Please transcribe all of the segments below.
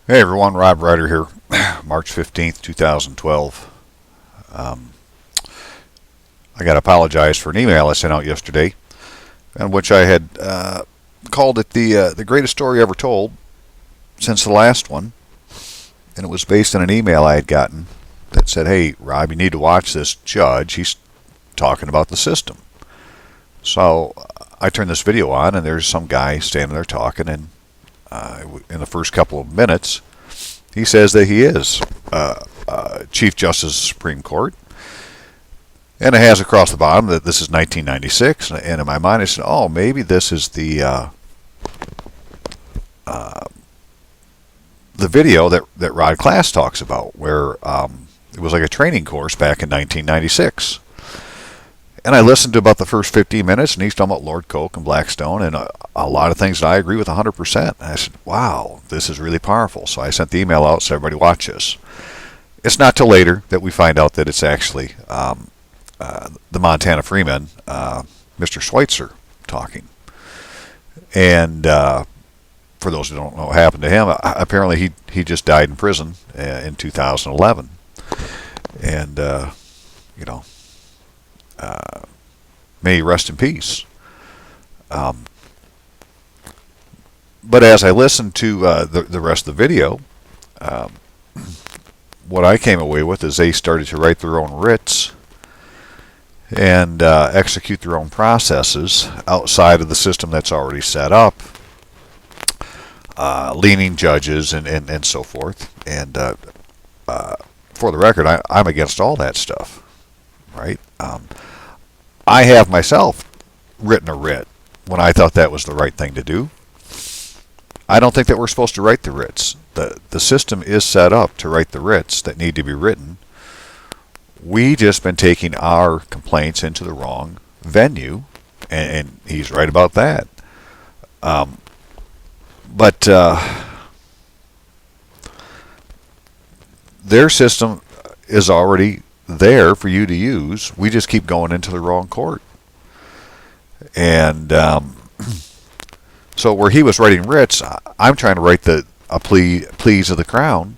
Hey everyone, Rob Ryder here, March 15th, 2012. Um, I got to apologize for an email I sent out yesterday, in which I had called it the greatest story ever told since the last one, and it was based on an email I had gotten that said, "Hey Rob, you need to watch this judge. He's talking about the system." So I turned this video on, and there's some guy standing there talking, and in the first couple of minutes, he says that he is Chief Justice of the Supreme Court, and it has across the bottom that this is 1996. And in my mind, I said, "Oh, maybe this is the video that Rod Class talks about, where it was like a training course back in 1996." And I listened to about the first 15 minutes, and he's talking about Lord Coke and Blackstone, and a lot of things that I agree with 100%. And I said, wow, this is really powerful. So I sent the email out so everybody watch this. It's not till later that we find out that it's actually the Montana Freeman, Mr. Schweitzer, talking. And for those who don't know what happened to him, apparently he just died in prison in 2011. And, you know, may he rest in peace. But as I listened to the rest of the video, what I came away with is they started to write their own writs and execute their own processes outside of the system that's already set up, leaning judges and so forth. And for the record, I'm against all that stuff, right? I have myself written a writ when I thought that was the right thing to do. I don't think that we're supposed to write the writs. The system is set up to write the writs that need to be written. We just been taking our complaints into the wrong venue, and he's right about that. But their system is already there for you to use. We just keep going into the wrong court. And so where he was writing writs, I'm trying to write pleas of the crown,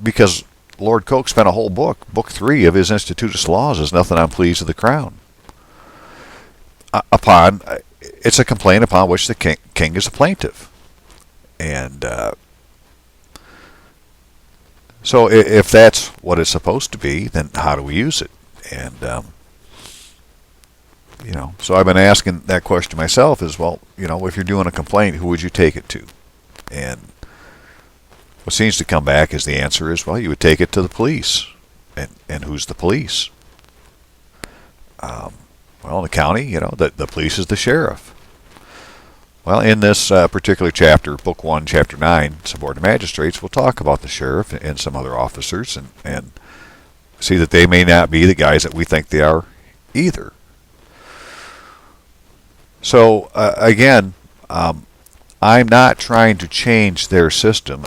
because Lord Coke spent a whole book 3 of his Institutus Laws is nothing on pleas of the crown. It's a complaint upon which the king is a plaintiff. And so if that's what it's supposed to be, then how do we use it? And, so I've been asking that question myself is, well, if you're doing a complaint, who would you take it to? And what seems to come back is the answer is, well, you would take it to the police. And who's the police? Well, in the county, the police is the sheriff. Well, in this particular chapter, Book 1, Chapter 9, Subordinate Magistrates, we'll talk about the sheriff and some other officers and see that they may not be the guys that we think they are either. So, again, I'm not trying to change their system.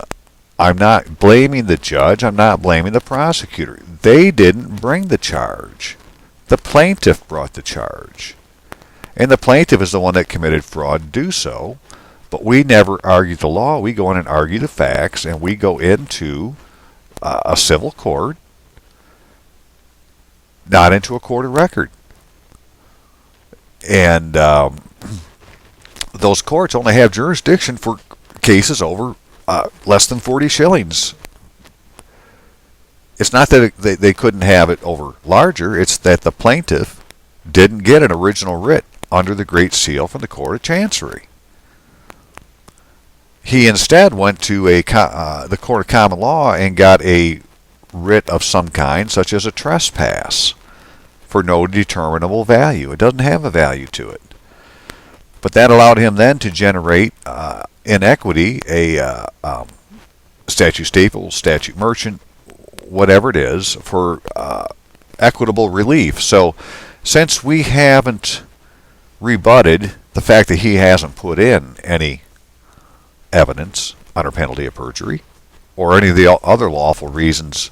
I'm not blaming the judge. I'm not blaming the prosecutor. They didn't bring the charge. The plaintiff brought the charge. And the plaintiff is the one that committed fraud to do so. But we never argue the law. We go in and argue the facts, and we go into a civil court, not into a court of record. And those courts only have jurisdiction for cases over less than 40 shillings. It's not that they couldn't have it over larger. It's that the plaintiff didn't get an original writ under the Great Seal from the Court of Chancery. He instead went to the Court of Common Law and got a writ of some kind, such as a trespass, for no determinable value. It doesn't have a value to it. But that allowed him then to generate in equity a statute staple, statute merchant, whatever it is, for equitable relief. So since we haven't rebutted the fact that he hasn't put in any evidence under penalty of perjury or any of the other lawful reasons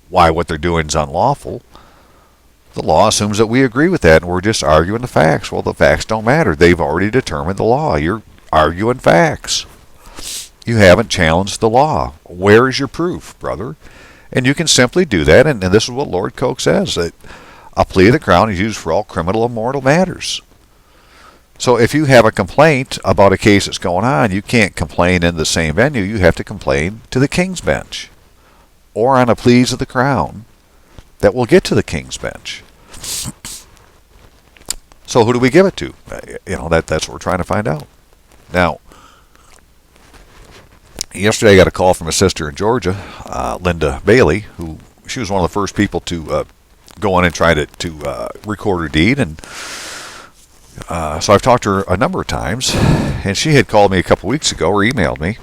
why what they're doing is unlawful, the law assumes that we agree with that and we're just arguing the facts. Well, the facts don't matter. They've already determined the law. You're arguing facts. You haven't challenged the law. Where is your proof, brother? And you can simply do that, and this is what Lord Coke says, that a plea of the crown is used for all criminal and mortal matters. So if you have a complaint about a case that's going on, you can't complain in the same venue. You have to complain to the King's Bench or on a pleas of the crown that will get to the King's Bench. So who do we give it to? That's what we're trying to find out. Now, yesterday I got a call from a sister in Georgia, Linda Bailey, she was one of the first people to go in and try to record her deed, and so I've talked to her a number of times, and she had called me a couple weeks ago or emailed me,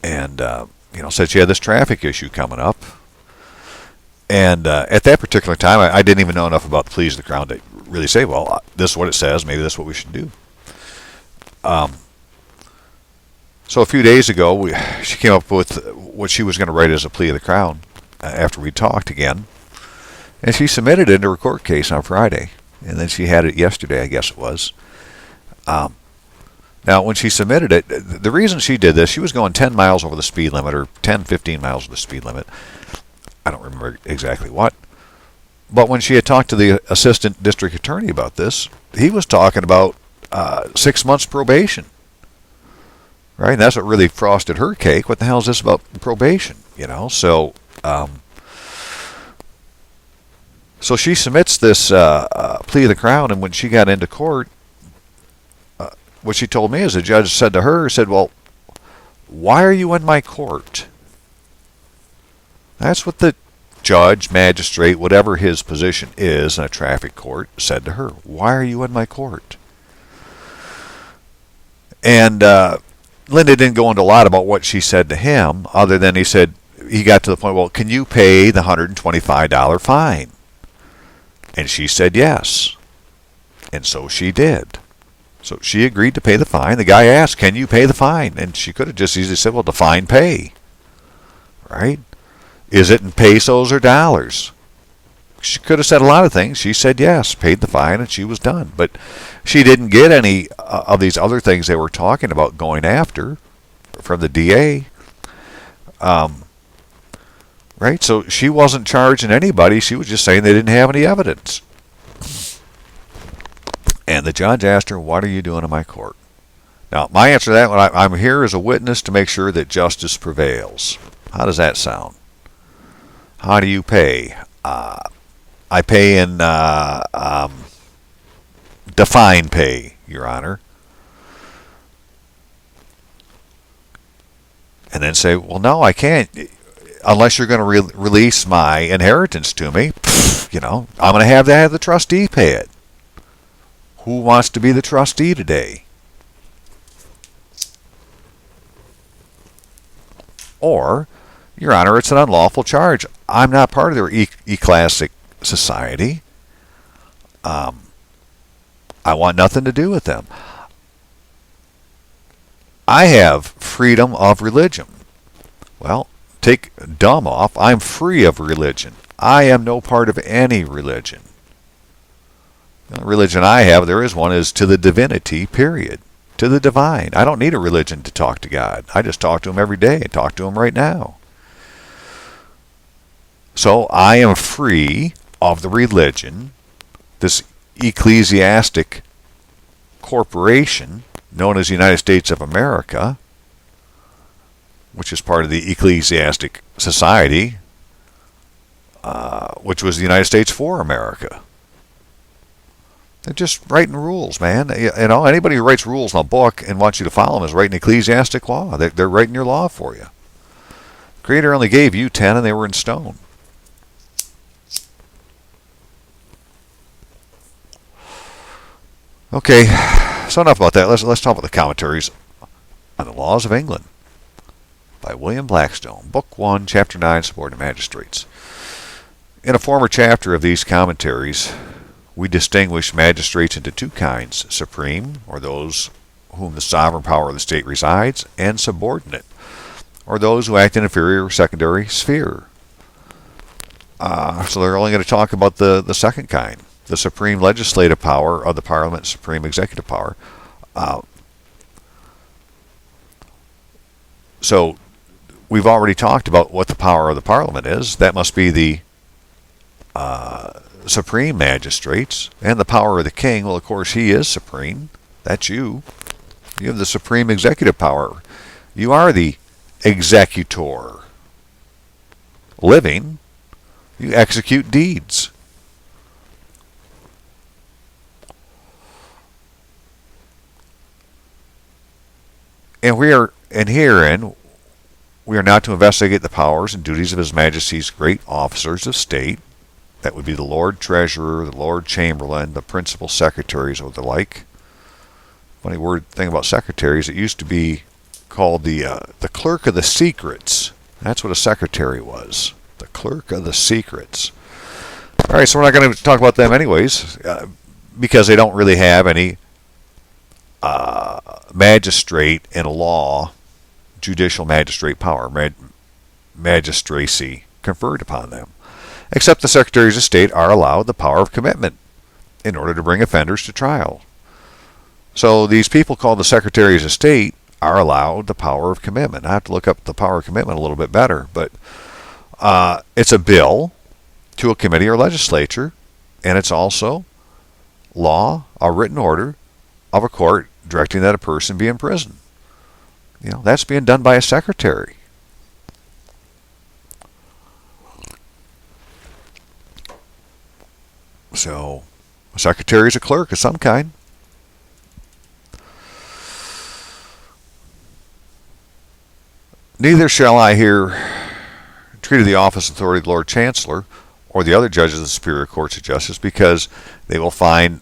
and said she had this traffic issue coming up. And at that particular time, I didn't even know enough about the pleas of the crown to really say, well, this is what it says, maybe this is what we should do. So a few days ago, she came up with what she was going to write as a plea of the crown after we talked again, and she submitted it into her court case on Friday. And then she had it yesterday, I guess it was. Now, when she submitted it, the reason she did this, she was going 10 miles over the speed limit, or 10, 15 miles over the speed limit. I don't remember exactly what. But when she had talked to the assistant district attorney about this, he was talking about 6 months probation. Right? And that's what really frosted her cake. What the hell is this about probation? So... So she submits this plea of the crown, and when she got into court, what she told me is the judge said to her, well, why are you in my court? That's what the judge, magistrate, whatever his position is in a traffic court, said to her. Why are you in my court? And Linda didn't go into a lot about what she said to him, other than he got to the point, well, can you pay the $125 fine? And she said yes. And so she did. So she agreed to pay the fine. The guy asked, can you pay the fine? And she could have just easily said, well, define pay. Right? Is it in pesos or dollars? She could have said a lot of things. She said yes, paid the fine, and she was done. But she didn't get any of these other things they were talking about going after from the DA. Right? So she wasn't charging anybody. She was just saying they didn't have any evidence. And the judge asked her, what are you doing in my court? Now, my answer to that, I'm here as a witness to make sure that justice prevails. How does that sound? How do you pay? I pay in define pay, Your Honor. And then say, well, no, I can't. Unless you're going to release my inheritance to me, I'm going to have the trustee pay it. Who wants to be the trustee today? Or, Your Honor, it's an unlawful charge. I'm not part of their E-Classic society. I want nothing to do with them. I have freedom of religion. Well, take dumb off. I'm free of religion. I am no part of any religion. The religion I have, there is one, is to the divinity, period. To the divine. I don't need a religion to talk to God. I just talk to Him every day. I talk to Him right now. So I am free of the religion, this ecclesiastic corporation known as the United States of America, which is part of the Ecclesiastic Society, which was the United States for America. They're just writing rules, man. Anybody who writes rules in a book and wants you to follow them is writing ecclesiastic law. They're writing your law for you. The Creator only gave you 10, and they were in stone. Okay, so enough about that. Let's talk about the commentaries on the laws of England by William Blackstone, Book 1, Chapter 9, Subordinate Magistrates. In a former chapter of these commentaries, we distinguish magistrates into two kinds: supreme, or those whom the sovereign power of the state resides, and subordinate, or those who act in inferior or secondary sphere. So they're only going to talk about the second kind, the supreme legislative power of the Parliament, supreme executive power. So we've already talked about what the power of the Parliament is. That must be the supreme magistrates. And the power of the king, well, of course, he is supreme. That's you. You have the supreme executive power. You are the executor. Living, you execute deeds. And herein we are not to investigate the powers and duties of His Majesty's great officers of state. That would be the Lord Treasurer, the Lord Chamberlain, the principal secretaries, or the like. Funny word thing about secretaries, it used to be called the clerk of the secrets. That's what a secretary was. The clerk of the secrets. All right, so we're not going to talk about them anyways, because they don't really have any magistrate in law, judicial magistrate power, magistracy conferred upon them. Except the secretaries of state are allowed the power of commitment in order to bring offenders to trial. So these people called the secretaries of state are allowed the power of commitment. I have to look up the power of commitment a little bit better, but it's a bill to a committee or legislature, and it's also law, a written order of a court directing that a person be in prison. You know, that's being done by a secretary. So, a secretary is a clerk of some kind. Neither shall I here treat of the office and authority of the Lord Chancellor or the other judges of the Superior Courts of Justice, because they will find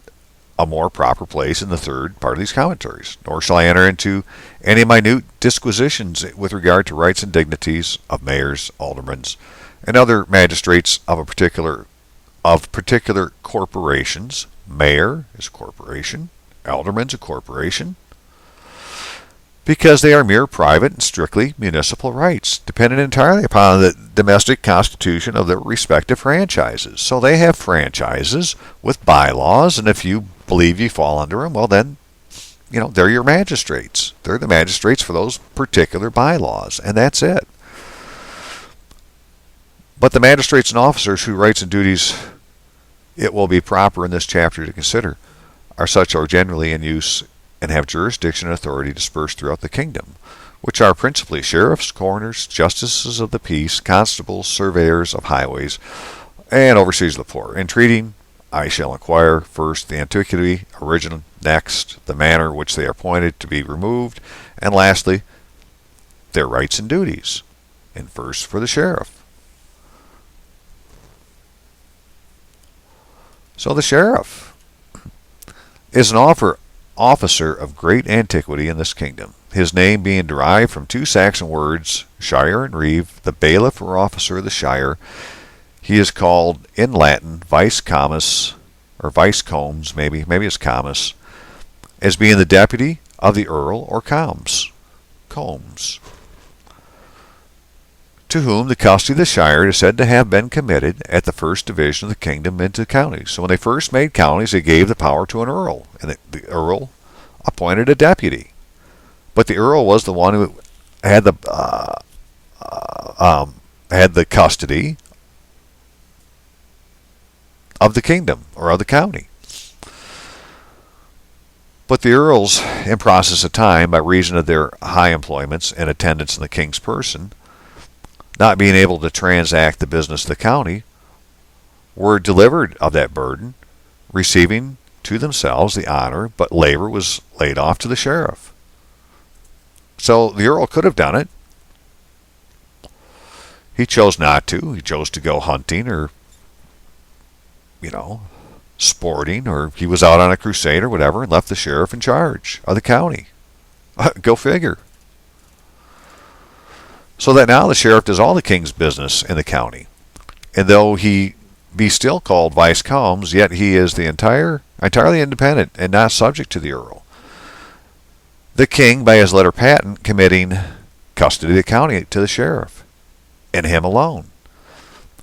a more proper place in the third part of these commentaries. Nor shall I enter into any minute disquisitions with regard to rights and dignities of mayors, aldermen, and other magistrates of particular corporations. Mayor is a corporation, alderman is a corporation, because they are mere private and strictly municipal rights, dependent entirely upon the domestic constitution of their respective franchises. So they have franchises with bylaws, and if you believe you fall under them, well then, you know, they're your magistrates. They're the magistrates for those particular bylaws, and that's it. But the magistrates and officers whose rights and duties it will be proper in this chapter to consider are such are generally in use and have jurisdiction and authority dispersed throughout the kingdom, which are principally sheriffs, coroners, justices of the peace, constables, surveyors of highways, and overseers of the poor. In treating, I shall inquire first the antiquity, origin, next the manner in which they are appointed to be removed, and lastly their rights and duties. And first for the sheriff. So the sheriff is an officer of great antiquity in this kingdom, his name being derived from two Saxon words, shire and reeve, the bailiff or officer of the shire. He is called in Latin vice comus, or vice comes, maybe it's comus, as being the deputy of the earl or comes, to whom the custody of the shire is said to have been committed at the first division of the kingdom into counties. So when they first made counties, they gave the power to an earl, and the earl appointed a deputy. But the earl was the one who had the custody of the kingdom or of the county. But the earls, in process of time, by reason of their high employments and attendance in the king's person, not being able to transact the business of the county, were delivered of that burden, receiving to themselves the honor, but labor was laid off to the sheriff. So the earl could have done it. He chose not to. He chose to go hunting or, sporting, or he was out on a crusade or whatever, and left the sheriff in charge of the county. Go figure. So that now the sheriff does all the king's business in the county. And though he be still called vice comes, yet he is entirely independent and not subject to the earl. The king, by his letter patent, committing custody of the county to the sheriff, and him alone.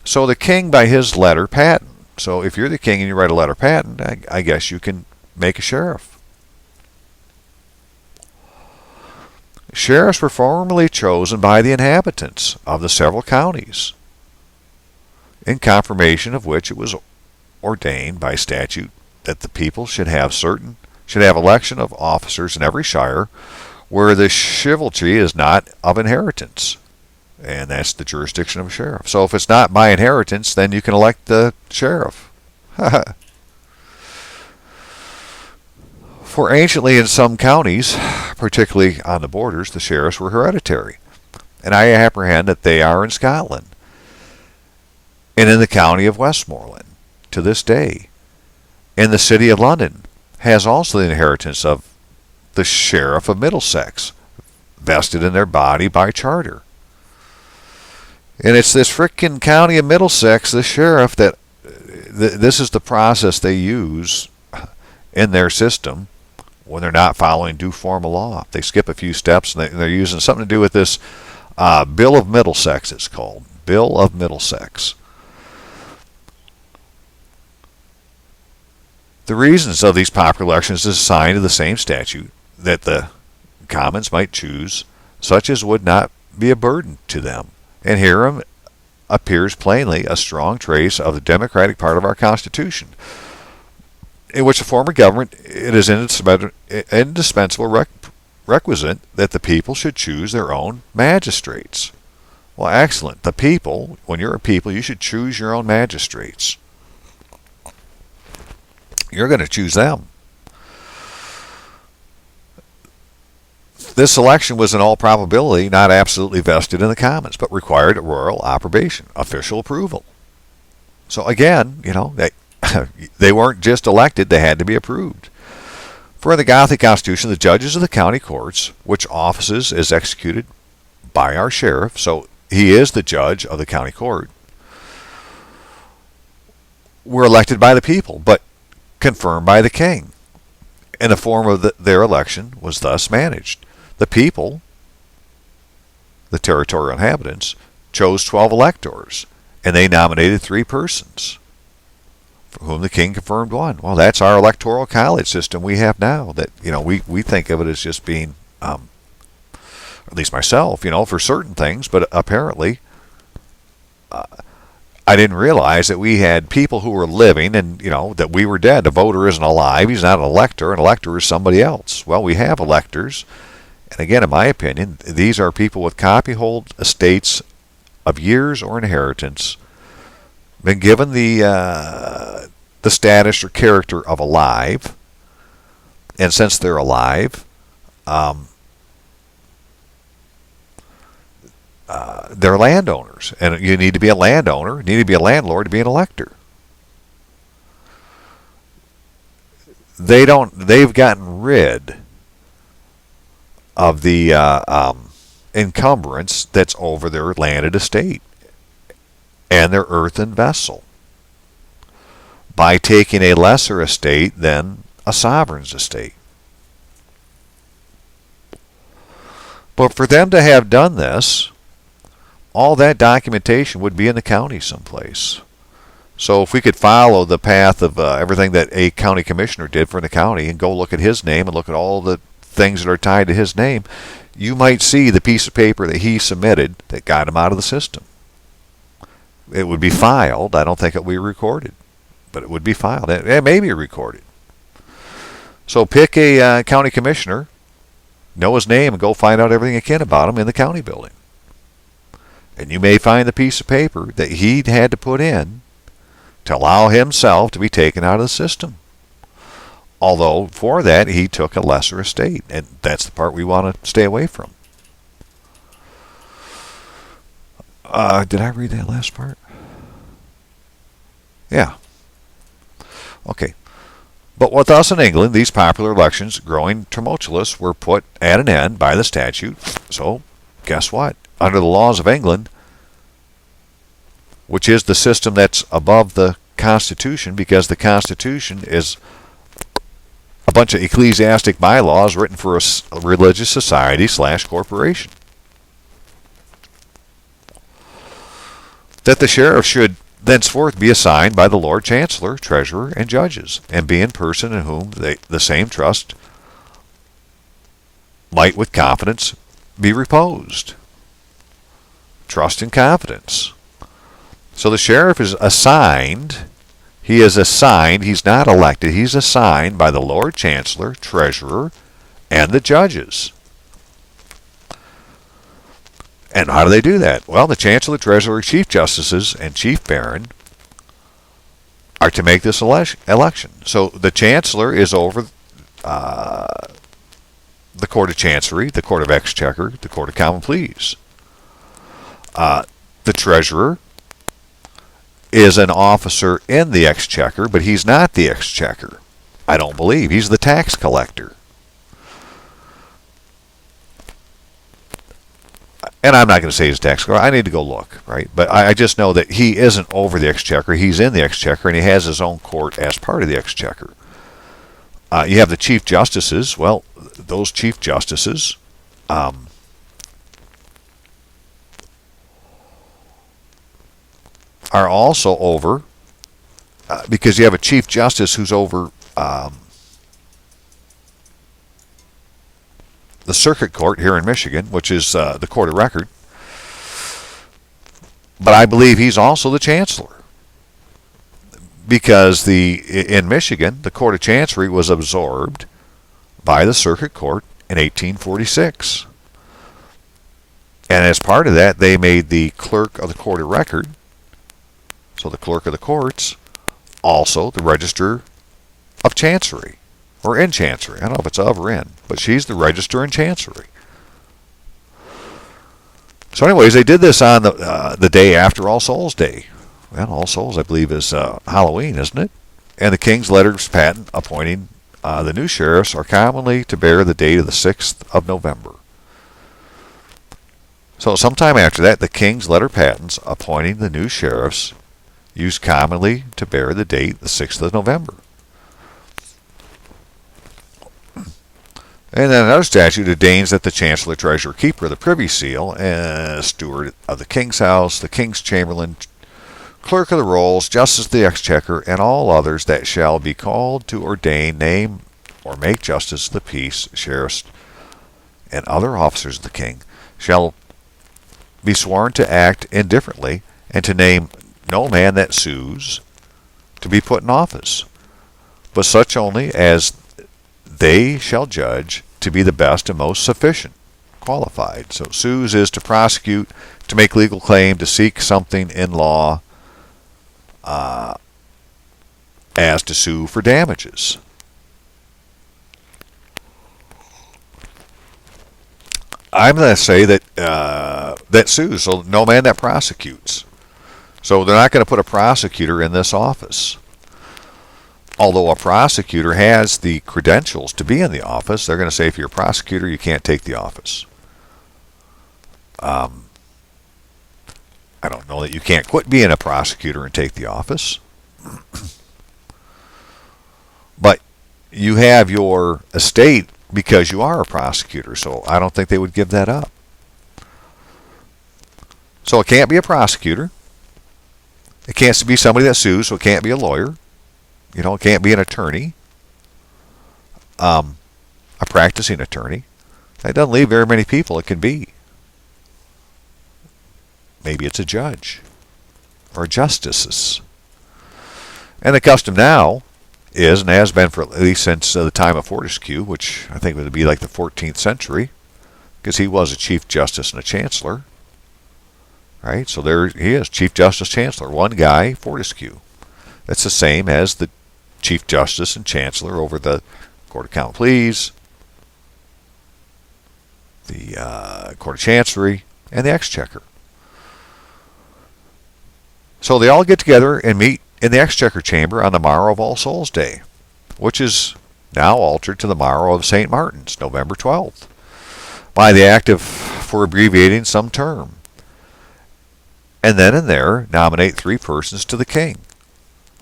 So the king, by his letter patent. So if you're the king and you write a letter patent, I guess you can make a sheriff. Sheriffs were formerly chosen by the inhabitants of the several counties, in confirmation of which it was ordained by statute that the people should have election of officers in every shire where the chivalry is not of inheritance. And that's the jurisdiction of a sheriff. So if it's not by inheritance, then you can elect the sheriff. For anciently in some counties, particularly on the borders, the sheriffs were hereditary. And I apprehend that they are in Scotland and in the county of Westmoreland to this day. In the city of London has also the inheritance of the sheriff of Middlesex, vested in their body by charter. And it's this frickin' county of Middlesex, the sheriff, that this is the process they use in their system when they're not following due form of law. They skip a few steps, and they're using something to do with this Bill of Middlesex, it's called. Bill of Middlesex. The reasons of these popular elections is assigned to the same statute that the Commons might choose, such as would not be a burden to them. And herein appears plainly a strong trace of the democratic part of our Constitution, in which the form of government it is indispensable requisite that the people should choose their own magistrates. Well, excellent. The people, when you're a people, you should choose your own magistrates. You're going to choose them. This election was in all probability not absolutely vested in the Commons, but required royal approbation, official approval. So again, they weren't just elected, they had to be approved. For in the Gothic Constitution, the judges of the county courts, which offices is executed by our sheriff, so he is the judge of the county court, were elected by the people, but confirmed by the king. And the form of their election was thus managed. The people, the territorial inhabitants, chose 12 electors, and they nominated 3 persons, for whom the king confirmed one. Well, that's our electoral college system we have now. That we think of it as just being, at least myself, for certain things. But apparently, I didn't realize that we had people who were living, and that we were dead. The voter isn't alive; he's not an elector. An elector is somebody else. Well, we have electors. And again, in my opinion, these are people with copyhold estates of years or inheritance, been given the status or character of alive, and since they're alive, they're landowners. And you need to be a landowner, you need to be a landlord to be an elector. They've gotten rid of the encumbrance that's over their landed estate and their earthen vessel by taking a lesser estate than a sovereign's estate. But for them to have done this, all that documentation would be in the county someplace. So if we could follow the path of everything that a county commissioner did for the county and go look at his name and look at all the things that are tied to his name, you might see the piece of paper that he submitted that got him out of the system. It would be filed. I don't think it would be recorded, but it would be filed. It may be recorded. So pick a county commissioner, know his name, and go find out everything you can about him in the county building. And you may find the piece of paper that he had to put in to allow himself to be taken out of the system. Although, for that, he took a lesser estate. And that's the part we want to stay away from. Did I read that last part? Yeah. Okay. But with us in England, these popular elections, growing tumultuous, were put at an end by the statute. So, guess what? Under the laws of England, which is the system that's above the Constitution, because the Constitution is a bunch of ecclesiastic bylaws written for a religious society / corporation, that the sheriff should thenceforth be assigned by the Lord Chancellor, Treasurer, and judges, and be in person in whom the same trust might with confidence be reposed. Trust and confidence. So the sheriff is assigned. He is assigned. He's not elected. He's assigned by the Lord Chancellor, Treasurer, and the judges. And how do they do that? Well, the Chancellor, Treasurer, Chief Justices, and Chief Baron are to make this election. So the Chancellor is over the Court of Chancery, the Court of Exchequer, the Court of Common Pleas. The Treasurer is an officer in the Exchequer, but he's not the Exchequer. I don't believe. He's the tax collector. And I'm not going to say he's a tax collector. I need to go look, right? But I just know that he isn't over the Exchequer. He's in the Exchequer, and he has his own court as part of the Exchequer. You have the Chief Justices. Well, those Chief Justices are also over, because you have a Chief Justice who's over the Circuit Court here in Michigan, which is the Court of Record. But I believe he's also the Chancellor, because in Michigan, the Court of Chancery was absorbed by the Circuit Court in 1846. And as part of that, they made the Clerk of the Court of Record, so the Clerk of the Courts, also the Register of Chancery, or in Chancery. I don't know if it's of or in, but she's the Register in Chancery. So anyways, they did this on the day after All Souls Day. Well, All Souls, I believe, is Halloween, isn't it? And the King's letters patent appointing the new sheriffs are commonly to bear the date of the 6th of November. So sometime after that, the King's letter patents appointing the new sheriffs used commonly to bear the date the 6th of November. And then another statute ordains that the Chancellor, Treasurer, Keeper of the Privy Seal, and Steward of the King's House, the King's Chamberlain, Clerk of the Rolls, Justice of the Exchequer, and all others that shall be called to ordain, name, or make justice of the peace, sheriffs, and other officers of the King, shall be sworn to act indifferently, and to name no man that sues to be put in office, but such only as they shall judge to be the best and most sufficient, qualified. So sues is to prosecute, to make legal claim, to seek something in law, as to sue for damages. I'm going to say that that sues, so no man that prosecutes. So they're not going to put a prosecutor in this office. Although a prosecutor has the credentials to be in the office, they're going to say if you're a prosecutor, you can't take the office. I don't know that you can't quit being a prosecutor and take the office. But you have your estate because you are a prosecutor, so I don't think they would give that up. So it can't be a prosecutor. It can't be somebody that sues, so it can't be a lawyer. You know, it can't be an attorney, a practicing attorney. That doesn't leave very many people it can be. Maybe it's a judge or justices. And the custom now is, and has been for at least since the time of Fortescue, which I think would be like the 14th century, because he was a Chief Justice and a Chancellor. Right? So there he is, Chief Justice, Chancellor. One guy, Fortescue. That's the same as the Chief Justice and Chancellor over the Court of Common Pleas, the Court of Chancery, and the Exchequer. So they all get together and meet in the Exchequer Chamber on the morrow of All Souls Day, which is now altered to the morrow of St. Martin's, November 12th, by the act for abbreviating some term. And then and there nominate 3 persons to the king,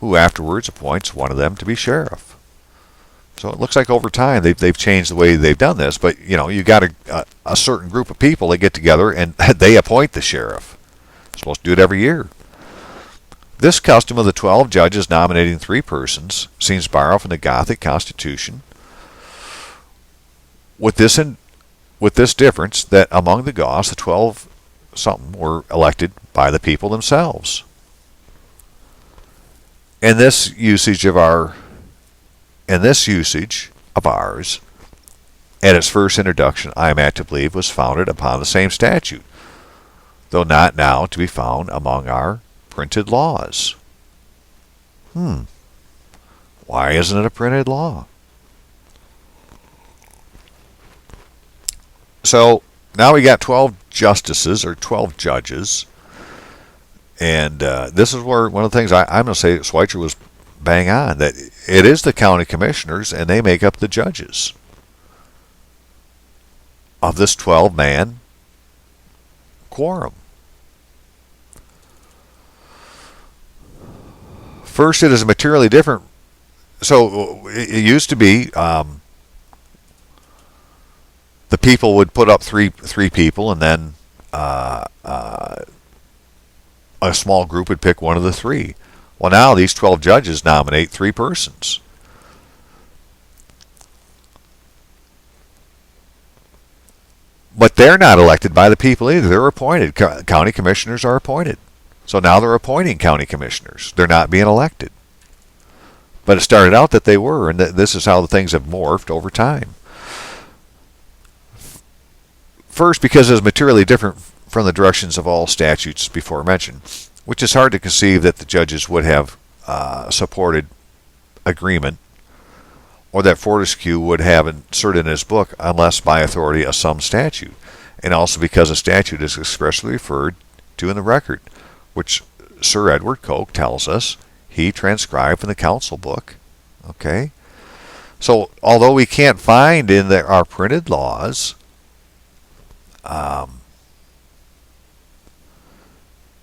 who afterwards appoints one of them to be sheriff. So it looks like over time they've changed the way they've done this, but you know, you got a certain group of people that get together and they appoint the sheriff. They're supposed to do it every year. This custom of the 12 judges nominating 3 persons seems borrowed from the Gothic Constitution, with this with this difference that among the Goths, the 12 something were elected by the people themselves. And this usage of ours, at its first introduction, I am apt to believe, was founded upon the same statute, though not now to be found among our printed laws. Why isn't it a printed law? So now we got 12 justices or 12 judges, and this is where one of the things I'm going to say Schweitzer was bang on, that it is the county commissioners and they make up the judges of this 12-man quorum. First, it is materially different. So it used to be the people would put up three people, and then a small group would pick one of the three. Well, now these 12 judges nominate 3 persons. But they're not elected by the people either. They're appointed. County commissioners are appointed. So now they're appointing county commissioners. They're not being elected. But it started out that they were, and this is how the things have morphed over time. First, because it is materially different from the directions of all statutes before mentioned, which is hard to conceive that the judges would have supported agreement, or that Fortescue would have inserted in his book unless by authority of some statute, and also because a statute is expressly referred to in the record, which Sir Edward Coke tells us he transcribed from the council book. Okay? So, although we can't find in our printed laws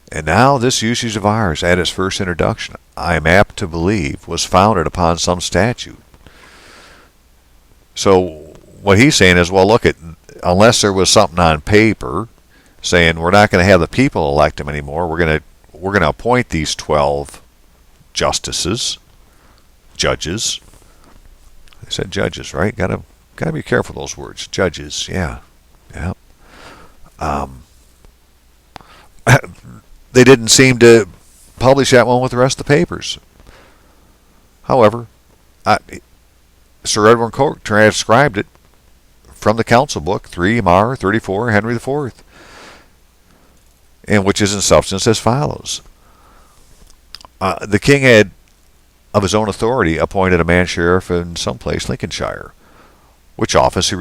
and now this usage of ours at its first introduction, I am apt to believe, was founded upon some statute. So what he's saying is, well, look, unless there was something on paper saying we're not going to have the people elect them anymore, we're going to appoint these 12 judges. They said judges, right? Got to be careful with those words. Judges, yeah. They didn't seem to publish that one with the rest of the papers. However, Sir Edward Coke transcribed it from the council book, 3 Mar 34 Henry IV, and which is in substance as follows. The king had, of his own authority, appointed a man sheriff in some place, Lincolnshire, which office he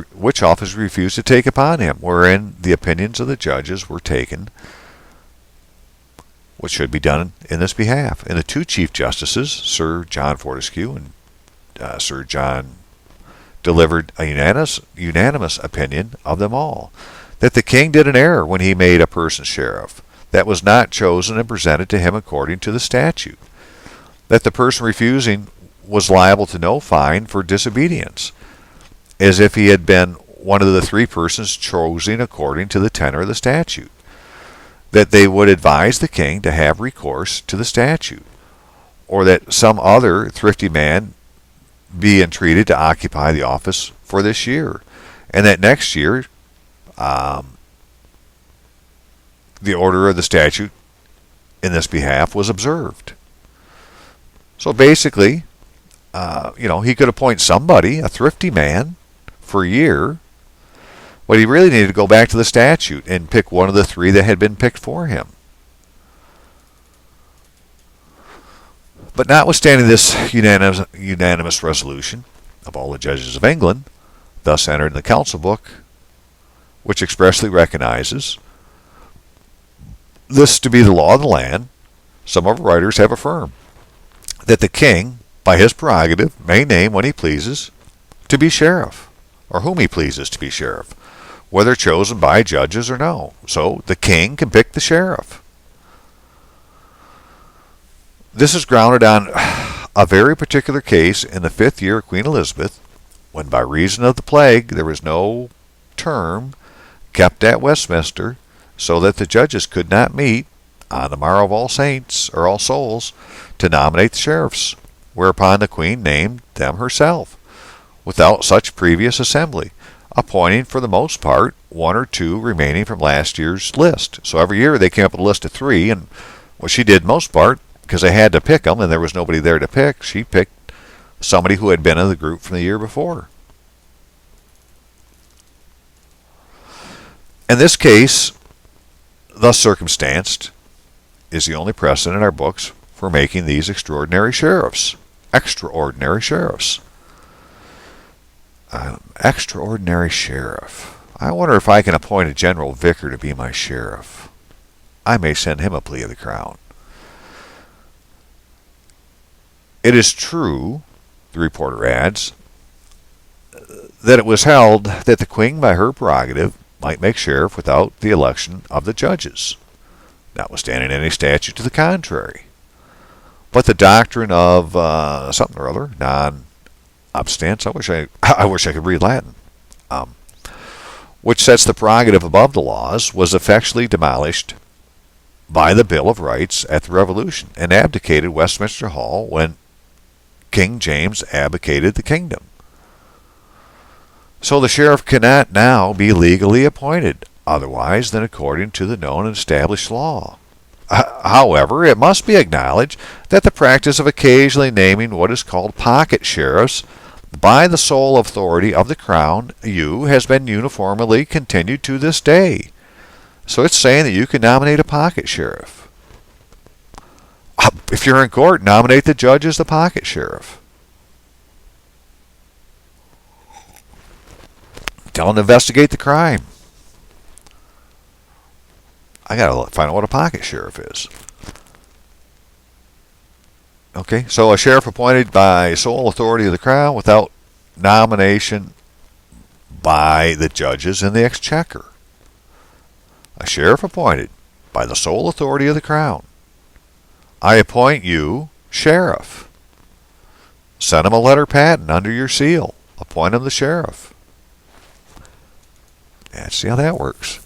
refused to take upon him, wherein the opinions of the judges were taken, which should be done in this behalf. And the 2 chief justices, Sir John Fortescue and Sir John, delivered a unanimous opinion of them all, that the king did an error when he made a person sheriff that was not chosen and presented to him according to the statute, that the person refusing was liable to no fine for disobedience, as if he had been one of the 3 persons chosen according to the tenor of the statute, that they would advise the king to have recourse to the statute, or that some other thrifty man be entreated to occupy the office for this year, and that next year the order of the statute in this behalf was observed. So basically, he could appoint somebody, a thrifty man, for a year, but he really needed to go back to the statute and pick one of the 3 that had been picked for him. But notwithstanding this unanimous resolution of all the judges of England, thus entered in the council book, which expressly recognizes this to be the law of the land, some of our writers have affirmed that the king, by his prerogative, may name when he pleases to be sheriff, or whom he pleases to be sheriff, whether chosen by judges or no. So the king can pick the sheriff. This is grounded on a very particular case in the 5th year of Queen Elizabeth, when by reason of the plague there was no term kept at Westminster, so that the judges could not meet on the morrow of All Saints or All Souls to nominate the sheriffs, whereupon the Queen named them herself, without such previous assembly, appointing for the most part one or two remaining from last year's list. So every year they came up with a list of 3, and what she did most part, because they had to pick them and there was nobody there to pick, she picked somebody who had been in the group from the year before. In this case, thus circumstanced, is the only precedent in our books for making these extraordinary sheriffs. Extraordinary sheriffs. Extraordinary sheriff. I wonder if I can appoint a general vicar to be my sheriff. I may send him a plea of the crown. It is true, the reporter adds, that it was held that the Queen, by her prerogative, might make sheriff without the election of the judges, notwithstanding any statute to the contrary. But the doctrine of something or other, non-obstans, I wish I could read Latin, which sets the prerogative above the laws, was effectually demolished by the Bill of Rights at the Revolution and abdicated Westminster Hall when King James abdicated the kingdom. So the sheriff cannot now be legally appointed otherwise than according to the known and established law. However, it must be acknowledged that the practice of occasionally naming what is called pocket sheriffs by the sole authority of the Crown has been uniformly continued to this day. So it's saying that you can nominate a pocket sheriff. If you're in court, nominate the judge as the pocket sheriff. Tell him to investigate the crime. I gotta find out what a pocket sheriff is. Okay, so a sheriff appointed by sole authority of the Crown without nomination by the judges in the exchequer. A sheriff appointed by the sole authority of the Crown. I appoint you sheriff. Send him a letter patent under your seal. Appoint him the sheriff. Let's see how that works.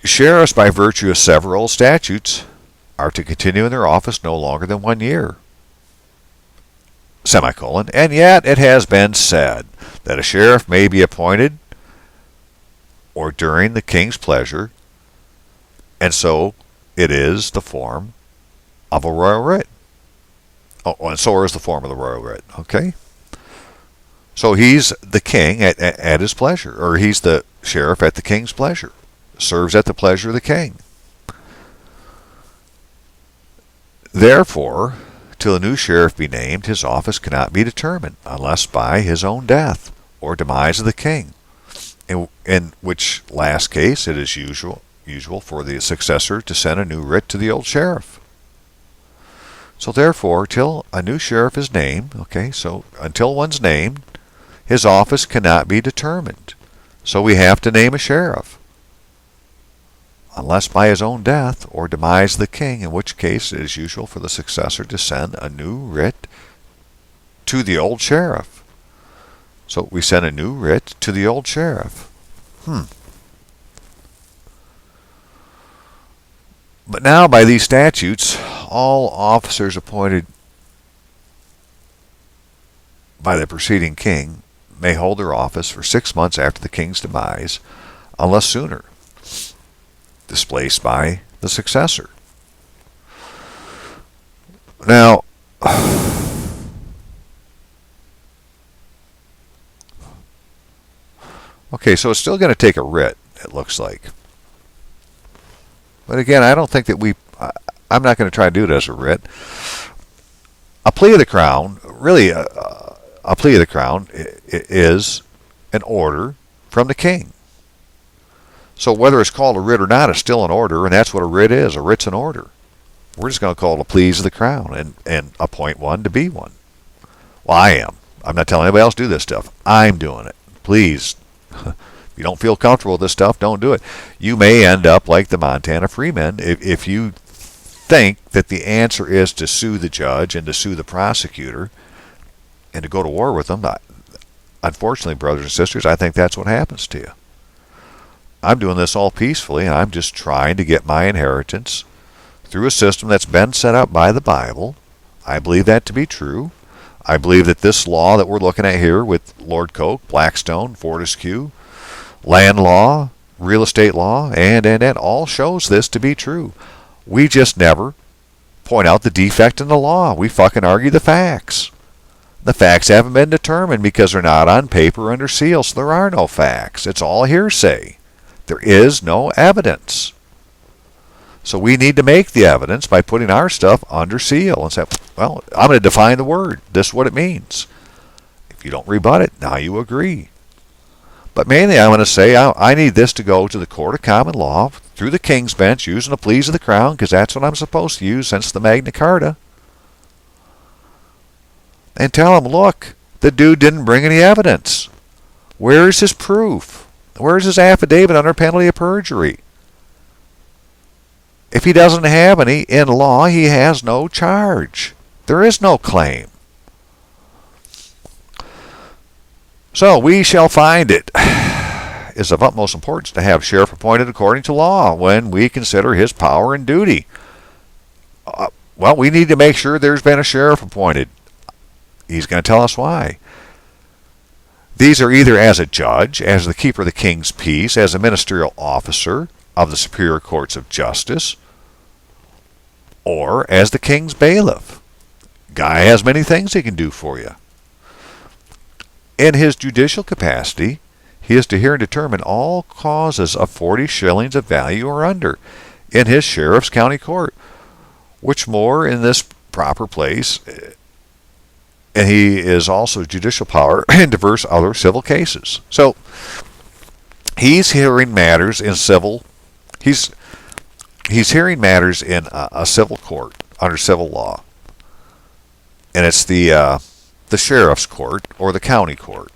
Sheriffs, by virtue of several statutes, are to continue in their office no longer than 1 year. Semicolon. And yet it has been said that a sheriff may be appointed or during the king's pleasure, and so it is the form of a royal writ. Oh, and so is the form of the royal writ. Okay? So he's the king at his pleasure, or he's the sheriff at the king's pleasure. Serves at the pleasure of the king. Therefore, till a new sheriff be named, his office cannot be determined, unless by his own death or demise of the king, in which last case it is usual for the successor to send a new writ to the old sheriff. So therefore, till a new sheriff is named, okay, so until one's named, his office cannot be determined. So we have to name a sheriff, unless by his own death or demise of the king, in which case it is usual for the successor to send a new writ to the old sheriff. So we send a new writ to the old sheriff. But now by these statutes, all officers appointed by the preceding king may hold their office for 6 months after the king's demise, unless sooner displaced by the successor. Now, okay, so it's still going to take a writ, it looks like. But again, I don't think that I'm not going to try to do it as a writ. A plea of the crown, really, a plea of the crown is an order from the king. So whether it's called a writ or not, it's still an order, and that's what a writ is. A writ's an order. We're just going to call it a pleas of the crown and appoint one to be one. Well, I am. I'm not telling anybody else to do this stuff. I'm doing it. Please, if you don't feel comfortable with this stuff, don't do it. You may end up like the Montana Freemen if you think that the answer is to sue the judge and to sue the prosecutor and to go to war with them. Unfortunately, brothers and sisters, I think that's what happens to you. I'm doing this all peacefully, and I'm just trying to get my inheritance through a system that's been set up by the Bible. I believe that to be true. I believe that this law that we're looking at here with Lord Coke, Blackstone, Fortescue, land law, real estate law, and all shows this to be true. We just never point out the defect in the law. We fucking argue the facts. The facts haven't been determined because they're not on paper under seal, so there are no facts. It's all hearsay. There is no evidence. So we need to make the evidence by putting our stuff under seal and say, well, I'm going to define the word. This is what it means. If you don't rebut it, now you agree. But mainly I'm going to say I need this to go to the Court of Common Law through the King's Bench using the pleas of the Crown, because that's what I'm supposed to use since the Magna Carta. And tell them, look, the dude didn't bring any evidence. Where's his proof? Where's his affidavit under penalty of perjury? If he doesn't have any in law, he has no charge. There is no claim. So we shall find it is of utmost importance to have sheriff appointed according to law when we consider his power and duty. Well, we need to make sure there's been a sheriff appointed. He's going to tell us why. These are either as a judge, as the keeper of the king's peace, as a ministerial officer of the superior courts of justice, or as the king's bailiff. Guy has many things he can do for you. In his judicial capacity, he is to hear and determine all causes of 40 shillings of value or under in his sheriff's county court, which more in this proper place, and he is also judicial power in diverse other civil cases. So he's hearing matters in civil. He's hearing matters in a civil court under civil law, and it's the sheriff's court or the county court.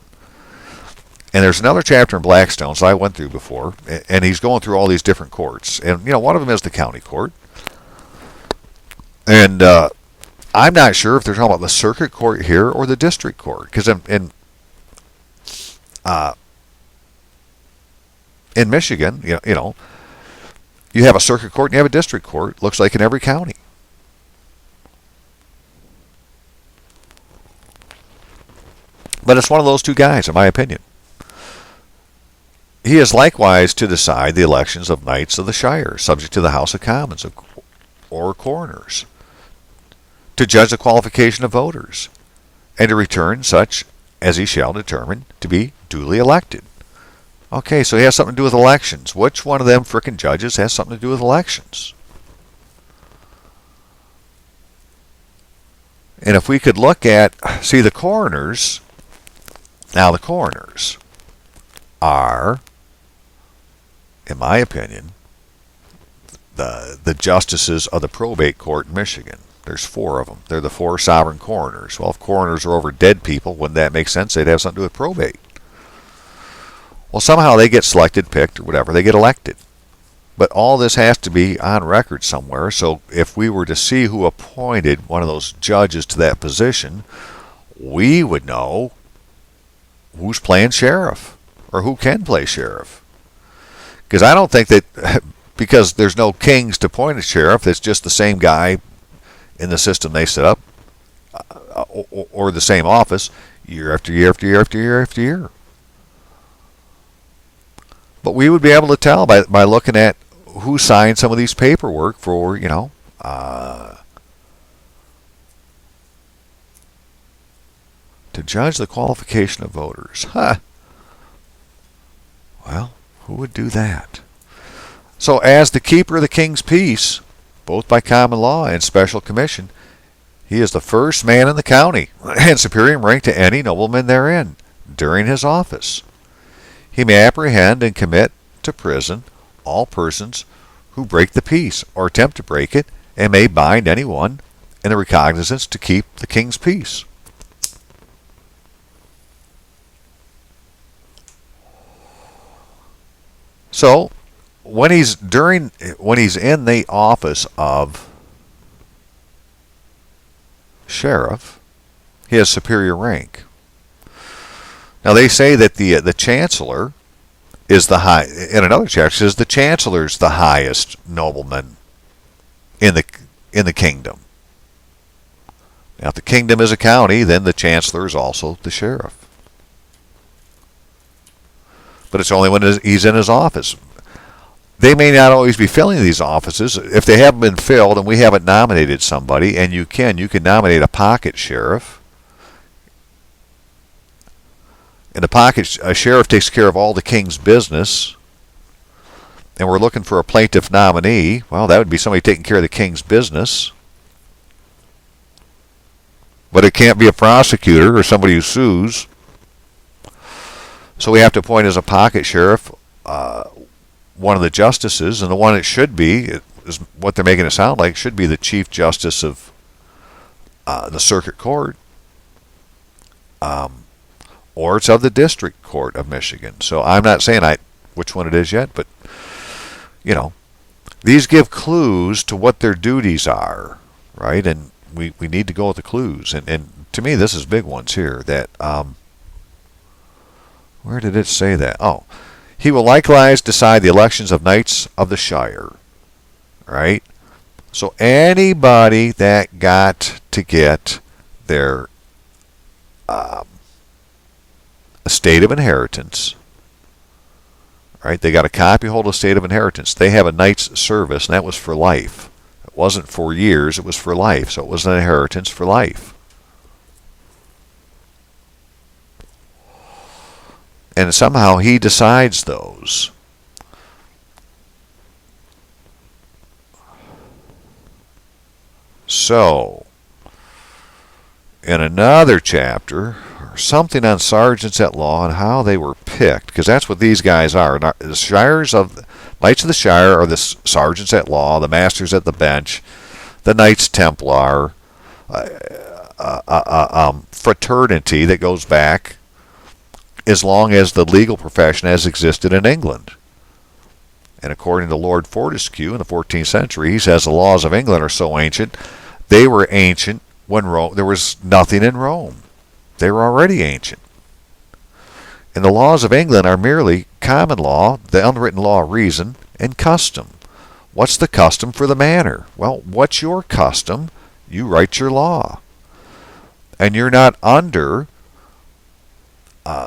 And there's another chapter in Blackstone, so I went through before, and he's going through all these different courts, and one of them is the county court, and I'm not sure if they're talking about the circuit court here or the district court, because in Michigan, you have a circuit court and you have a district court. Looks like in every county. But it's one of those two guys, in my opinion. He is likewise to decide the elections of knights of the shire, subject to the House of Commons or coroners, to judge the qualification of voters, and to return such as he shall determine to be duly elected. Okay, so he has something to do with elections. Which one of them frickin' judges has something to do with elections? And if we could look at, see, the coroners, now the coroners are, in my opinion, the justices of the probate court in Michigan. There's 4 of them. They're the 4 sovereign coroners. Well, if coroners are over dead people, wouldn't that make sense? They'd have something to do with probate. Well, somehow they get selected, picked, or whatever. They get elected. But all this has to be on record somewhere. So if we were to see who appointed one of those judges to that position, we would know who's playing sheriff or who can play sheriff. Because I don't think that, because there's no kings to appoint a sheriff, it's just the same guy in the system they set up, or the same office, year after year after year after year after year. But we would be able to tell by looking at who signed some of these paperwork for, to judge the qualification of voters. Huh. Well, who would do that? So as the keeper of the king's peace, both by common law and special commission, he is the first man in the county and superior in rank to any nobleman therein during his office. He may apprehend and commit to prison all persons who break the peace or attempt to break it, and may bind anyone in the recognizance to keep the king's peace. So when he's in the office of sheriff, he has superior rank. Now they say that the chancellor is the high. In another chapter, it says the chancellor's the highest nobleman in the kingdom. Now, if the kingdom is a county, then the chancellor is also the sheriff. But it's only when he's in his office. They may not always be filling these offices. If they haven't been filled and we haven't nominated somebody, and you can nominate a pocket sheriff. And a sheriff takes care of all the king's business. And we're looking for a plaintiff nominee. Well, that would be somebody taking care of the king's business. But it can't be a prosecutor or somebody who sues. So we have to appoint as a pocket sheriff one of the justices, and the one it should be, is what they're making it sound like, should be the Chief Justice of the Circuit Court. Or it's of the District Court of Michigan. So I'm not saying which one it is yet, but, you know, these give clues to what their duties are, right? And we need to go with the clues. And to me, this is big ones here. That where did it say that? Oh, he will likewise decide the elections of Knights of the Shire, right? So anybody that got to get their estate of inheritance, right? They got a copyhold of estate of inheritance. They have a knight's service, and that was for life. It wasn't for years, it was for life. So it was an inheritance for life. And somehow he decides those. So, in another chapter, something on sergeants at law and how they were picked, because that's what these guys are. The shires of Knights of the Shire are the sergeants at law, the masters at the bench, the Knights Templar, fraternity that goes back as long as the legal profession has existed in England. And according to Lord Fortescue in the 14th century, he says the laws of England are so ancient, they were ancient when there was nothing in Rome. They were already ancient. And the laws of England are merely common law, the unwritten law of reason, and custom. What's the custom for the manor? Well, what's your custom? You write your law. And you're not under,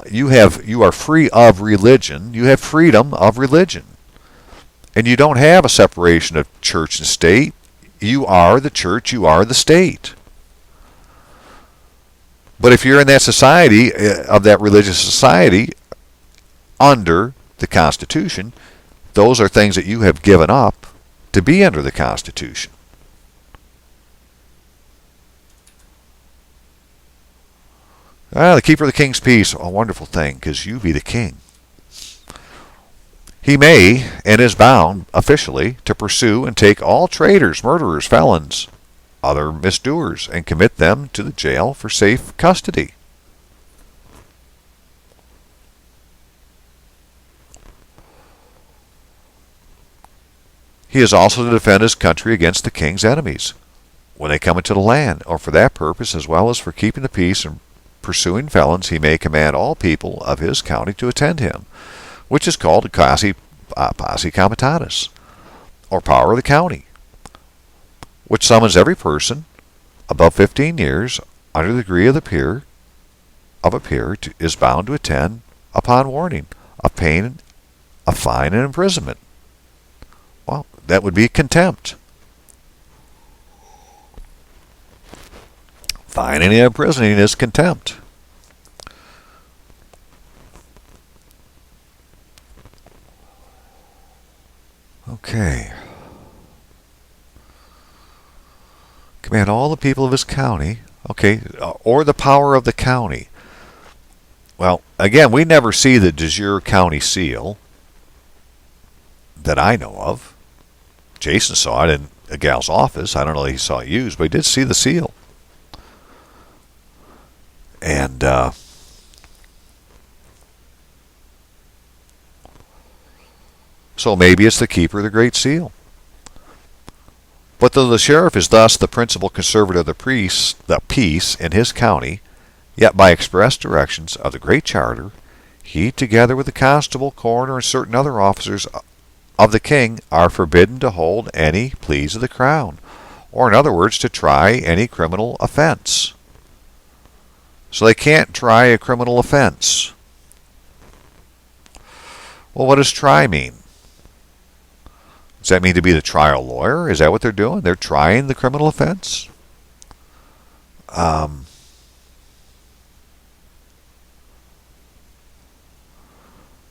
you are free of religion. You have freedom of religion. And you don't have a separation of church and state. You are the church, you are the state. But if you're in that society, of that religious society, under the Constitution, those are things that you have given up to be under the Constitution. The keeper of the king's peace, a wonderful thing, because you be the king. He may, and is bound, officially, to pursue and take all traitors, murderers, felons, other misdoers, and commit them to the jail for safe custody. He is also to defend his country against the king's enemies when they come into the land, or for that purpose, as well as for keeping the peace and pursuing felons, he may command all people of his county to attend him, which is called a posse comitatus, or power of the county, which summons every person above 15 years under the degree of a peer is bound to attend upon warning of pain, a fine, and imprisonment. Well, that would be contempt. Fine and imprisoning is contempt. Okay. Command all the people of his county. Okay, or the power of the county. Well, again, we never see the de jure county seal that I know of. Jason saw it in a gal's office. I don't know that he saw it used, but he did see the seal. And so maybe it's the keeper of the Great Seal. But though the sheriff is thus the principal conservator of the peace in his county, yet by express directions of the Great Charter, he, together with the constable, coroner, and certain other officers of the king, are forbidden to hold any pleas of the crown, or in other words, to try any criminal offense. So they can't try a criminal offense. Well, what does try mean? Does that mean to be the trial lawyer? Is that what they're doing? They're trying the criminal offense? And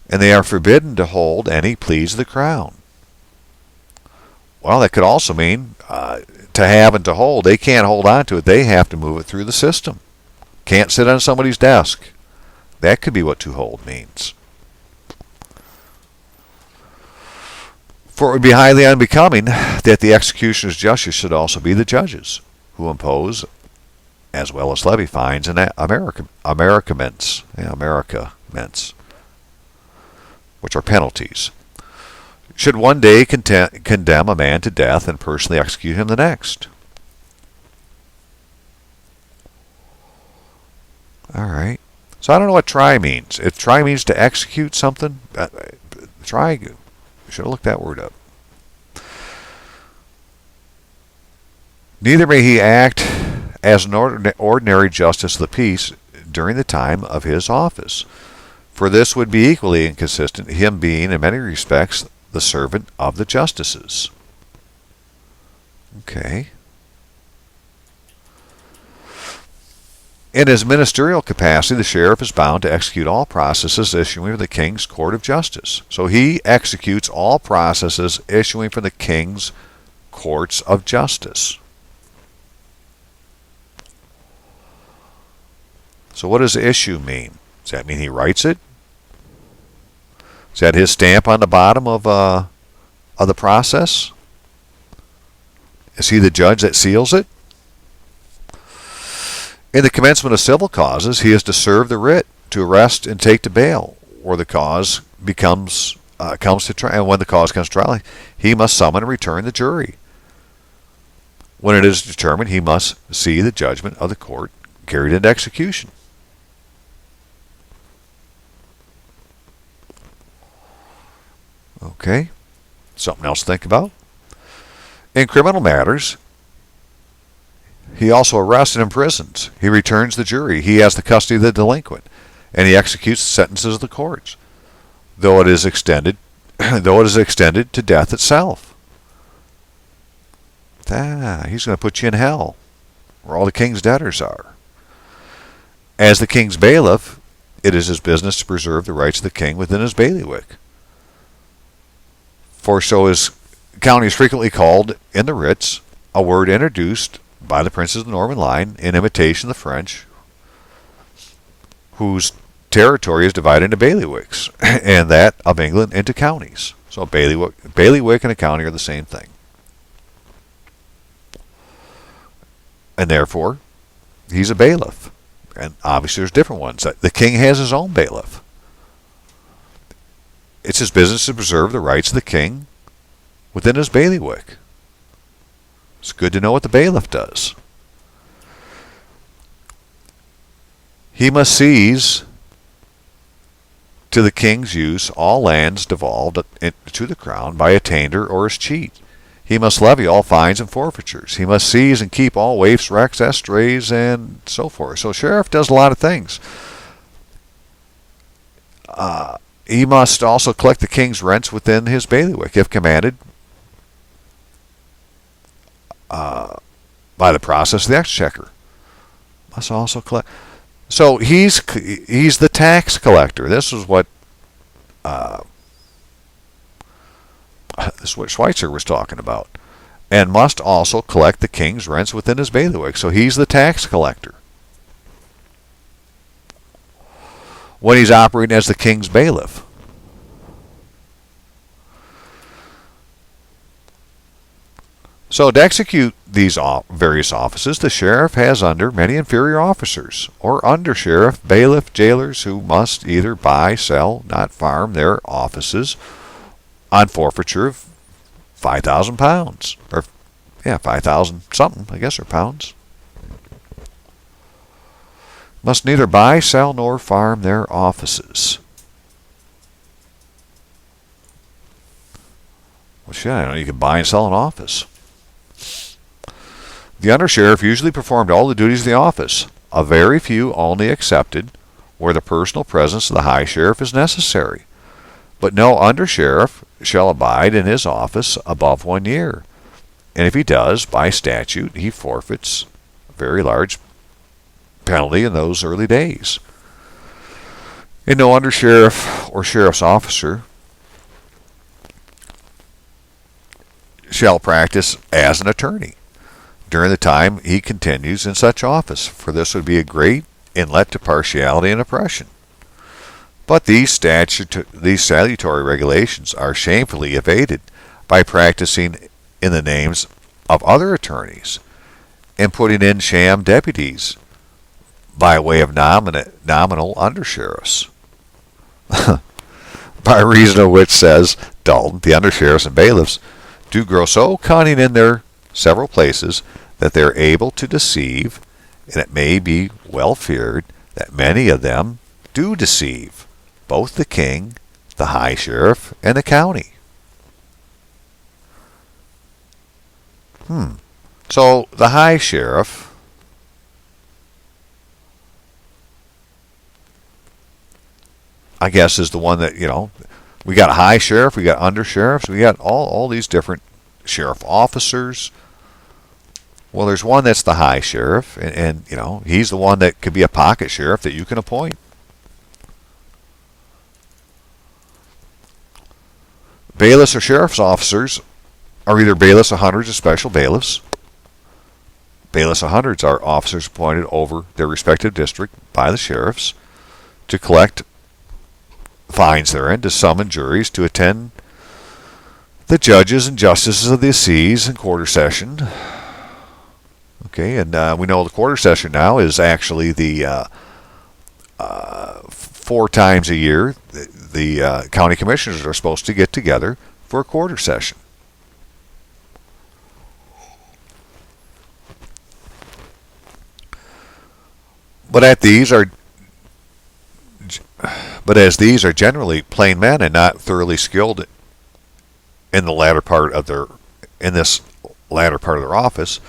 they are forbidden to hold any pleas of the crown. Well, that could also mean to have and to hold. They can't hold on to it. They have to move it through the system. Can't sit on somebody's desk. That could be what to hold means. For it would be highly unbecoming that the executioner's justice should also be the judges, who impose as well as levy fines and Americaments, which are penalties, should one day condemn a man to death and personally execute him the next. All right. So I don't know what try means. If try means to execute something, try. Should have looked that word up. Neither may he act as an ordinary justice of the peace during the time of his office, for this would be equally inconsistent, him being in many respects the servant of the justices. Okay. In his ministerial capacity, the sheriff is bound to execute all processes issuing from the King's Court of Justice. So he executes all processes issuing from the King's Courts of Justice. So what does issue mean? Does that mean he writes it? Is that his stamp on the bottom of the process? Is he the judge that seals it? In the commencement of civil causes, he is to serve the writ, to arrest and take to bail, or the cause comes to trial. And when the cause comes to trial, he must summon and return the jury. When it is determined, he must see the judgment of the court carried into execution. Okay, something else to think about. In criminal matters, he also arrests and imprisons. He returns the jury. He has the custody of the delinquent, and he executes the sentences of the courts, though it is extended to death itself. He's going to put you in hell, where all the king's debtors are. As the king's bailiff, it is his business to preserve the rights of the king within his bailiwick. For so is county is frequently called in the writs, a word introduced by the princes of the Norman line in imitation of the French, whose territory is divided into bailiwicks, and that of England into counties. So a bailiwick and a county are the same thing. And therefore, he's a bailiff. And obviously there's different ones. The king has his own bailiff. It's his business to preserve the rights of the king within his bailiwick. It's good to know what the bailiff does. He must seize to the king's use all lands devolved to the crown by attainder or as cheat. He must levy all fines and forfeitures. He must seize and keep all waifs, wrecks, estrays, and so forth. So sheriff does a lot of things. He must also collect the king's rents within his bailiwick, if commanded by the process of the exchequer. Must also collect. So he's the tax collector. This is what Schweitzer was talking about. And must also collect the king's rents within his bailiwick. So he's the tax collector when he's operating as the king's bailiff. So to execute these various offices, the sheriff has under many inferior officers, or under sheriff, bailiff, jailers, who must either buy, sell, not farm their offices on forfeiture of £5,000, or 5,000 something, I guess, or pounds. Must neither buy, sell, nor farm their offices. Well, shit, I know you can buy and sell an office. The undersheriff usually performed all the duties of the office, a very few only excepted where the personal presence of the high sheriff is necessary. But no undersheriff shall abide in his office above 1 year, and if he does, by statute, he forfeits a very large penalty in those early days. And no undersheriff or sheriff's officer shall practice as an attorney during the time he continues in such office, for this would be a great inlet to partiality and oppression. But these salutary regulations are shamefully evaded by practicing in the names of other attorneys and putting in sham deputies by way of nominal undersheriffs. By reason of which, says Dalton, the undersheriffs and bailiffs do grow so cunning in their several places that they are able to deceive, and it may be well feared that many of them do deceive both the king, the high sheriff, and the county. So the high sheriff I guess is the one that, we got a high sheriff, we got undersheriffs, we got all these different sheriff officers. Well, there's one that's the high sheriff, and he's the one that could be a pocket sheriff that you can appoint. Bailiffs or sheriff's officers are either bailiffs or hundreds or special bailiffs. Bailiffs or hundreds are officers appointed over their respective district by the sheriffs to collect fines therein, to summon juries to attend the judges and justices of the assize and quarter session. Okay, and we know the quarter session now is actually the 4 times a year the county commissioners are supposed to get together for a quarter session. But as these are generally plain men and not thoroughly skilled in this latter part of their office,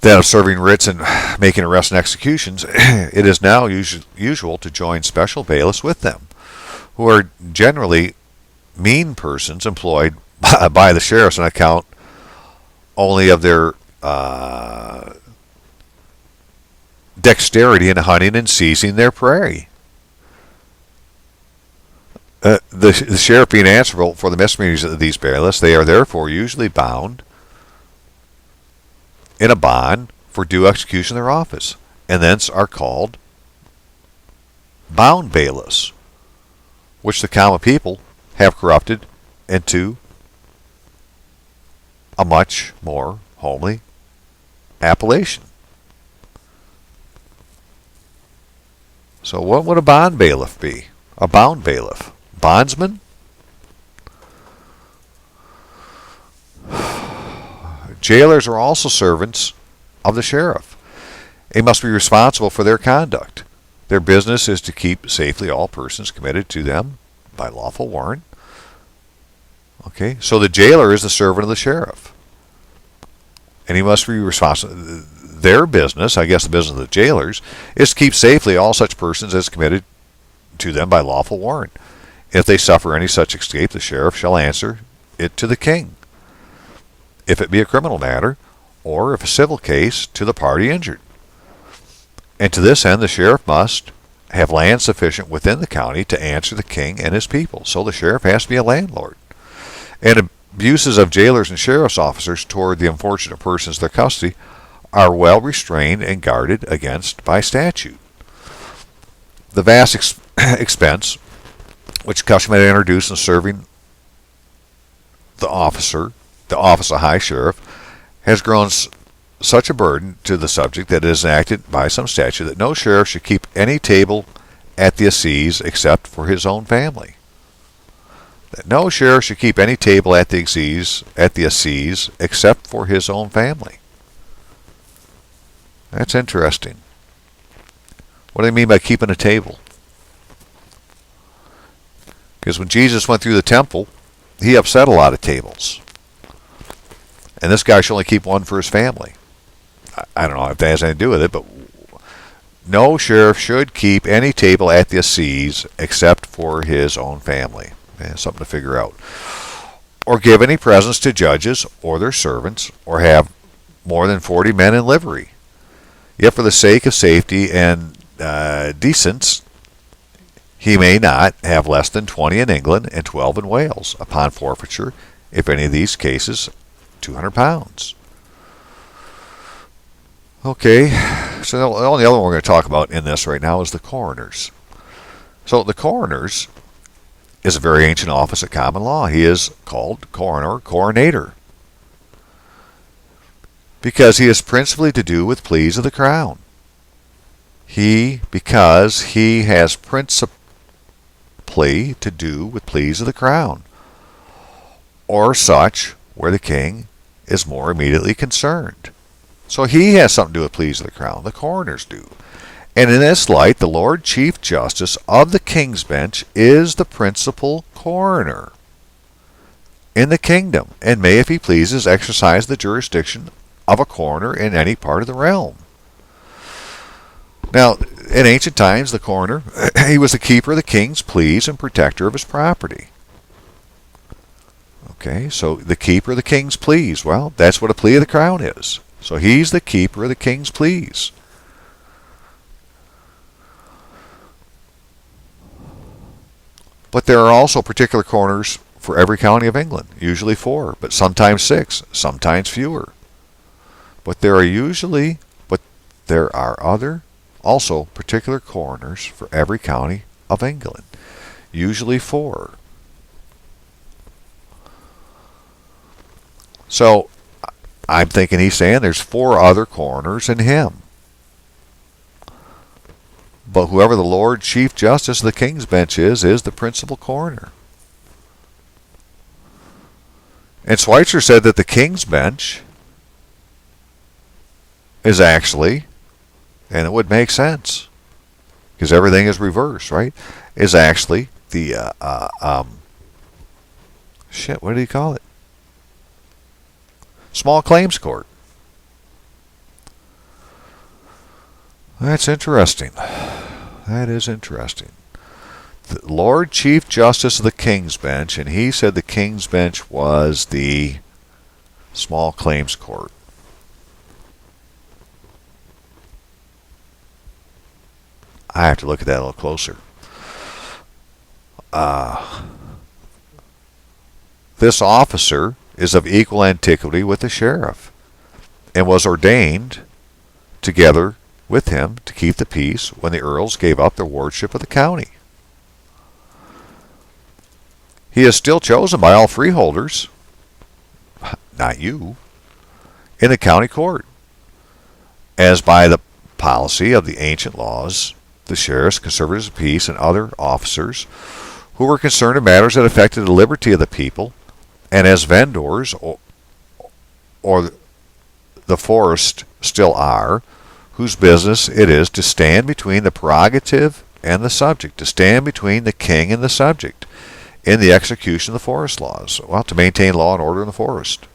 that of serving writs and making arrests and executions, it is now usual to join special bailiffs with them, who are generally mean persons employed by the sheriffs on account only of their dexterity in hunting and seizing their prey. The sheriff being answerable for the misdemeanors of these bailiffs, they are therefore usually bound in a bond for due execution of their office, and thence are called bound bailiffs, which the common people have corrupted into a much more homely appellation. So what would a bond bailiff be? A bound bailiff? Bondsman? Jailers are also servants of the sheriff. They must be responsible for their conduct. Their business is to keep safely all persons committed to them by lawful warrant. Okay, so the jailer is the servant of the sheriff, and he must be responsible. Their business, I guess the business of the jailers, is to keep safely all such persons as committed to them by lawful warrant. If they suffer any such escape, the sheriff shall answer it to the king, if it be a criminal matter, or if a civil case, to the party injured. And to this end, the sheriff must have land sufficient within the county to answer the king and his people. So the sheriff has to be a landlord. And abuses of jailers and sheriff's officers toward the unfortunate persons in their custody are well restrained and guarded against by statute. The vast expense which custom had introduced in serving the office of high sheriff has grown such a burden to the subject that it is enacted by some statute that no sheriff should keep any table at the assize except for his own family. That no sheriff should keep any table at the assize except for his own family. That's interesting. What do they mean by keeping a table? Because when Jesus went through the temple, he upset a lot of tables. And this guy should only keep one for his family. I don't know if that has anything to do with it, but no sheriff should keep any table at the assize except for his own family. Something to figure out. Or give any presents to judges or their servants, or have more than 40 men in livery. Yet for the sake of safety and decence, he may not have less than 20 in England and 12 in Wales, upon forfeiture, if any of these cases, £200. Okay, so the only other one we're going to talk about in this right now is the coroners. So the coroners is a very ancient office at common law. He is called coroner, coronator, because he is principally to do with pleas of the crown. Because he has principally to do with pleas of the crown, or such where the king is more immediately concerned. So he has something to do with pleas of the crown. The coroners do. And in this light, the Lord Chief Justice of the King's Bench is the principal coroner in the kingdom, and may, if he pleases, exercise the jurisdiction of a coroner in any part of the realm. Now, in ancient times, the coroner, he was the keeper of the king's pleas and protector of his property. Okay, so the keeper of the king's pleas, well, that's what a plea of the crown is. So he's the keeper of the king's pleas. But there are also particular coroners for every county of England, usually 4, but sometimes 6, sometimes fewer. But there are other also particular coroners for every county of England, usually 4. So I'm thinking he's saying there's 4 other coroners in him. But whoever the Lord Chief Justice of the King's Bench is the principal coroner. And Schweitzer said that the King's Bench is actually, and it would make sense, because everything is reversed, right? Is actually the, what do you call it? Small claims court. That's interesting. That is interesting. The Lord Chief Justice of the King's Bench, and he said the King's Bench was the small claims court. I have to look at that a little closer. This officer is of equal antiquity with the sheriff, and was ordained together with him to keep the peace when the earls gave up their wardship of the county. He is still chosen by all freeholders, not you, in the county court, as by the policy of the ancient laws, the sheriffs, conservators of peace, and other officers who were concerned in matters that affected the liberty of the people, and as vendors or the forest still are, whose business it is to stand between the prerogative and the subject, to stand between the king and the subject in the execution of the forest laws, well, to maintain law and order in the forest.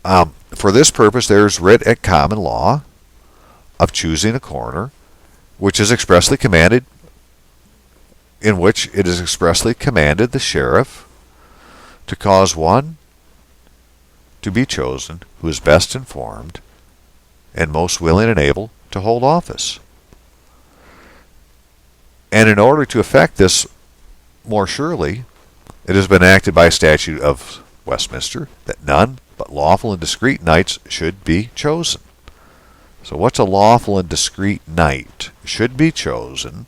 For this purpose there is writ at common law of choosing a coroner, which is expressly commanded, in which it is expressly commanded the sheriff to cause one to be chosen who is best informed and most willing and able to hold office. And in order to effect this more surely, it has been enacted by statute of Westminster that none but lawful and discreet knights should be chosen. So what's a lawful and discreet knight? Should be chosen,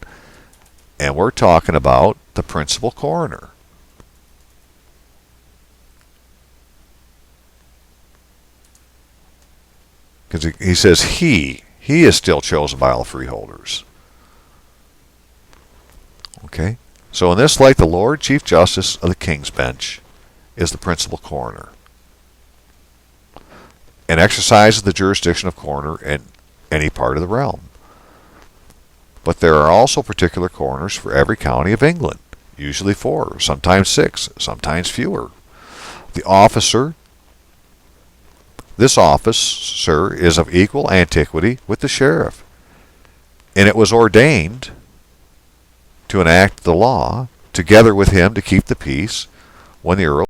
and we're talking about the principal coroner. Because he says he is still chosen by all freeholders. Okay? So in this light, the Lord Chief Justice of the King's Bench is the principal coroner, and exercises the jurisdiction of coroner in any part of the realm. But there are also particular coroners for every county of England, usually 4, sometimes 6, sometimes fewer. The officer This office, sir, is of equal antiquity with the sheriff, and it was ordained to enact the law together with him to keep the peace when the Earl